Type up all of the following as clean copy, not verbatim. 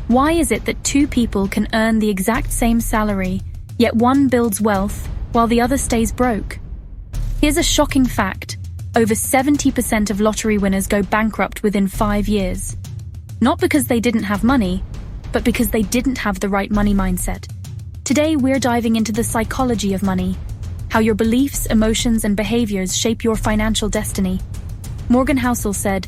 Why is it that two people can earn the exact same salary, yet one builds wealth while the other stays broke? Here's a shocking fact. Over 70% of lottery winners go bankrupt within 5 years. Not because they didn't have money, but because they didn't have the right money mindset. Today, we're diving into the psychology of money, how your beliefs, emotions, and behaviors shape your financial destiny. Morgan Housel said,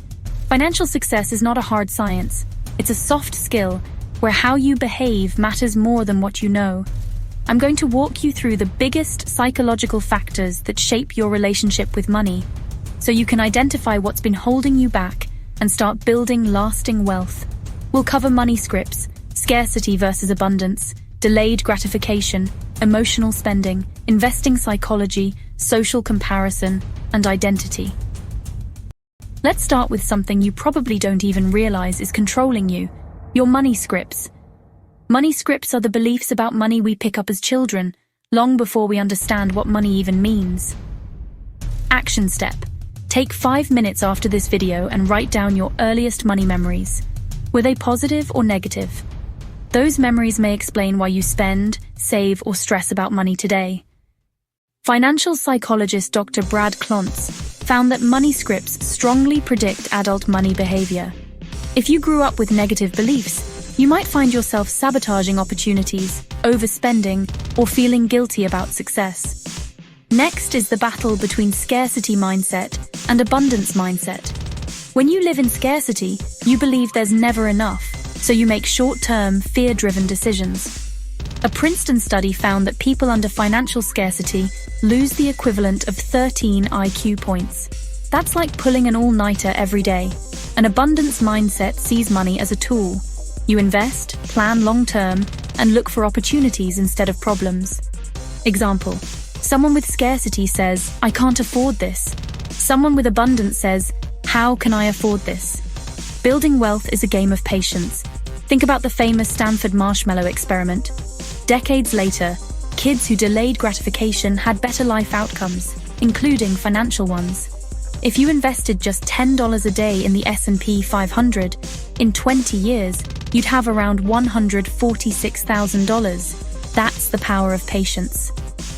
"Financial success is not a hard science. It's a soft skill where how you behave matters more than what you know." I'm going to walk you through the biggest psychological factors that shape your relationship with money, so you can identify what's been holding you back and start building lasting wealth. We'll cover money scripts, scarcity versus abundance, delayed gratification, emotional spending, investing psychology, social comparison, and identity. Let's start with something you probably don't even realize is controlling you: your money scripts. Money scripts are the beliefs about money we pick up as children, long before we understand what money even means. Action step. Take 5 minutes after this video and write down your earliest money memories. Were they positive or negative? Those memories may explain why you spend, save, or stress about money today. Financial psychologist Dr. Brad Klontz found that money scripts strongly predict adult money behavior. If you grew up with negative beliefs, you might find yourself sabotaging opportunities, overspending, or feeling guilty about success. Next is the battle between scarcity mindset and abundance mindset. When you live in scarcity, you believe there's never enough, so you make short-term, fear-driven decisions. A Princeton study found that people under financial scarcity lose the equivalent of 13 IQ points. That's like pulling an all-nighter every day. An abundance mindset sees money as a tool. You invest, plan long-term, and look for opportunities instead of problems. Example: someone with scarcity says, "I can't afford this." Someone with abundance says, "How can I afford this?" Building wealth is a game of patience. Think about the famous Stanford marshmallow experiment. Decades later, kids who delayed gratification had better life outcomes, including financial ones. If you invested just $10 a day in the S&P 500, in 20 years, you'd have around $146,000. That's the power of patience.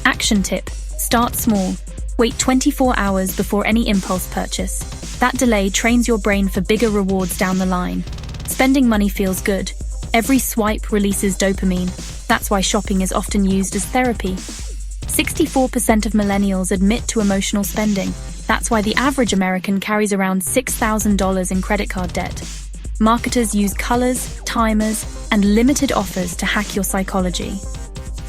Action tip: start small. Wait 24 hours before any impulse purchase. That delay trains your brain for bigger rewards down the line. Spending money feels good. Every swipe releases dopamine. That's why shopping is often used as therapy. 64% of millennials admit to emotional spending. That's why the average American carries around $6,000 in credit card debt. Marketers use colors, timers, and limited offers to hack your psychology.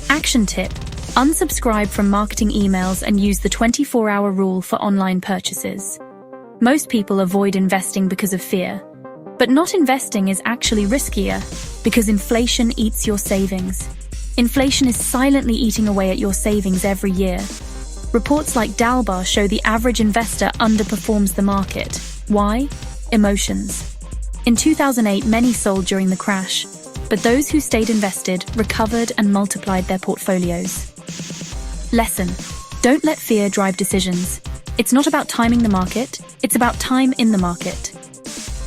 Action tip: unsubscribe from marketing emails and use the 24-hour rule for online purchases. Most people avoid investing because of fear. But not investing is actually riskier, because inflation eats your savings. Inflation is silently eating away at your savings every year. Reports like Dalbar show the average investor underperforms the market. Why? Emotions. In 2008, many sold during the crash, but those who stayed invested recovered and multiplied their portfolios. Lesson: don't let fear drive decisions. It's not about timing the market, it's about time in the market.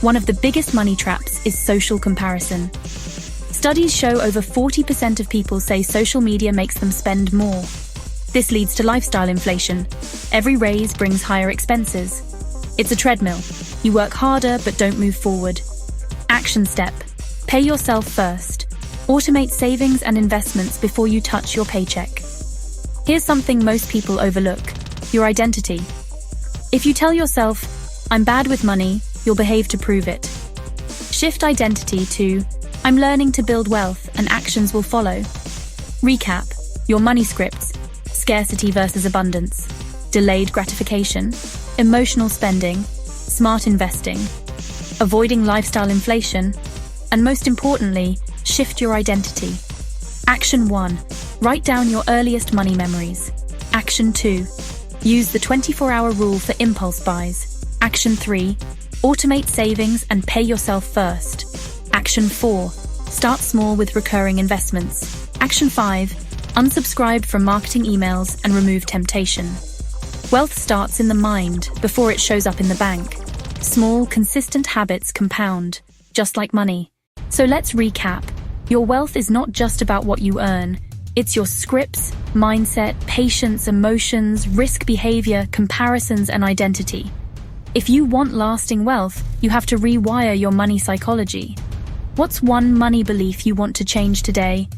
One of the biggest money traps is social comparison. Studies show over 40% of people say social media makes them spend more. This leads to lifestyle inflation. Every raise brings higher expenses. It's a treadmill. You work harder but don't move forward. Action step: pay yourself first. Automate savings and investments before you touch your paycheck. Here's something most people overlook: your identity. If you tell yourself, "I'm bad with money," you'll behave to prove it. Shift identity to, "I'm learning to build wealth and actions will follow." Recap: your money scripts: scarcity versus abundance, delayed gratification, emotional spending, smart investing, avoiding lifestyle inflation, and most importantly, shift your identity. Action 1. Write down your earliest money memories. Action 2. Use the 24-hour rule for impulse buys. Action 3. Automate savings and pay yourself first. Action 4. Start small with recurring investments. Action 5. Unsubscribe from marketing emails and remove temptation. Wealth starts in the mind before it shows up in the bank. Small, consistent habits compound, just like money. So let's recap. Your wealth is not just about what you earn. It's your scripts, mindset, patience, emotions, risk behavior, comparisons, and identity. If you want lasting wealth, you have to rewire your money psychology. What's one money belief you want to change today?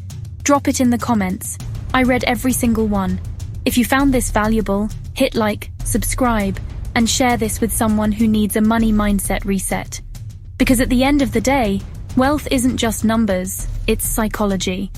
Drop it in the comments. I read every single one. If you found this valuable, hit like, subscribe, and share this with someone who needs a money mindset reset. Because at the end of the day, wealth isn't just numbers, it's psychology.